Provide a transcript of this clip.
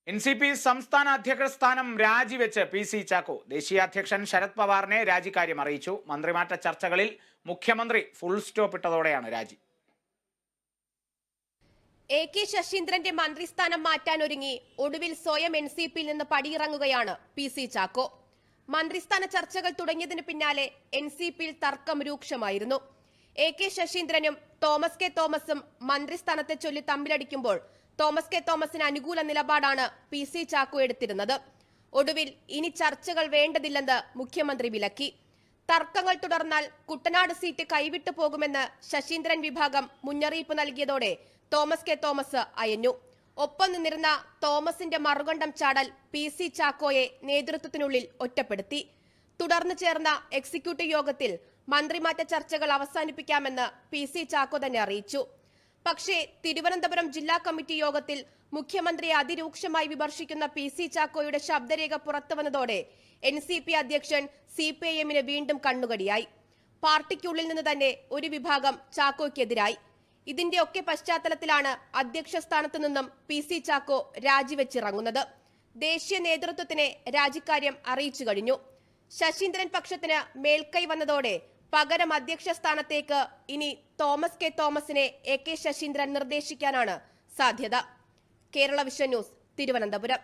NCP സംസ്ഥാന അധ്യക്ഷ സ്ഥാനം രാജിവെച്ച് PC ചാക്കോ. ദേശീയ അധ്യക്ഷൻ ശരത് പവാറിനെ രാജിക്കാര്യം അറിയിച്ചു. മന്ത്രിമാറ്റ ചർച്ചകളിൽ മുഖ്യമന്ത്രി ഫുൾ സ്റ്റോപ്പ് ഇട്ടതോടെയാണ് രാജി. AK ശശീന്ദ്രന്റെ മന്ത്രിസ്ഥാനം മാറ്റാനൊരുങ്ങി ഒടുവിൽ സ്വയം NCPയിൽ നിന്ന് പടിയിറങ്ങുകയാണ് PC ചാക്കോ. മന്ത്രിസ്ഥാന ചർച്ചകൾ തുടങ്ങിയതിന് പിന്നാലെ NCPയിൽ തർക്കം രൂക്ഷമായിരുന്നു. AK ശശീന്ദ്രനും തോമസ് കെ തോമസും മന്ത്രിസ്ഥാനത്തെ ചൊല്ലി തമ്മിലടിക്കുമ്പോൾ തോമസ് കെ തോമസിന് അനുകൂല നിലപാടാണ് PC ചാക്കോ എടുത്തിരുന്നത്. ഒടുവിൽ ഇനി ചർച്ചകൾ വേണ്ടതില്ലെന്ന് മുഖ്യമന്ത്രി വിലക്കി. തർക്കങ്ങൾ തുടർന്നാൽ കുട്ടനാട് സീറ്റ് കൈവിട്ടു പോകുമെന്ന് ശശീന്ദ്രൻ വിഭാഗം മുന്നറിയിപ്പ് നൽകിയതോടെ തോമസ് കെ തോമസ് അയഞ്ഞു. ഒപ്പം നിന്നിരുന്ന തോമസിന്റെ മറുകണ്ഠം ചാടൽ PC ചാക്കോയെ നേതൃത്വത്തിനുള്ളിൽ ഒറ്റപ്പെടുത്തി. തുടർന്ന് ചേർന്ന എക്സിക്യൂട്ടീവ് യോഗത്തിൽ മന്ത്രിമാറ്റ ചർച്ചകൾ അവസാനിപ്പിക്കാമെന്ന് PC ചാക്കോ തന്നെ അറിയിച്ചു. പക്ഷേ തിരുവനന്തപുരം ജില്ലാ കമ്മിറ്റി യോഗത്തിൽ മുഖ്യമന്ത്രിയെ അതിരൂക്ഷമായി വിമർശിക്കുന്ന PC ചാക്കോയുടെ ശബ്ദരേഖ പുറത്തുവന്നതോടെ NCP അധ്യക്ഷൻ CPIM-ന് വീണ്ടും കണ്ണുകടിയായി. പാർട്ടിക്കുള്ളിൽ നിന്ന് തന്നെ ഒരു വിഭാഗം ചാക്കോയ്ക്കെതിരായി. ഇതിന്റെയൊക്കെ പശ്ചാത്തലത്തിലാണ് അധ്യക്ഷ സ്ഥാനത്തു നിന്നും PC ചാക്കോ രാജിവെച്ചിറങ്ങുന്നത്. ദേശീയ നേതൃത്വത്തിനെ രാജിക്കാര്യം അറിയിച്ചു കഴിഞ്ഞു. ശശീന്ദ്രൻ പക്ഷത്തിന് മേൽക്കൈ വന്നതോടെ പകരം അധ്യക്ഷ സ്ഥാനത്തേക്ക് ഇനി തോമസ് കെ തോമസിനെ AK ശശീന്ദ്രൻ നിർദ്ദേശിക്കാനാണ് സാധ്യത. Kerala vision news, Thiruvananthapuram.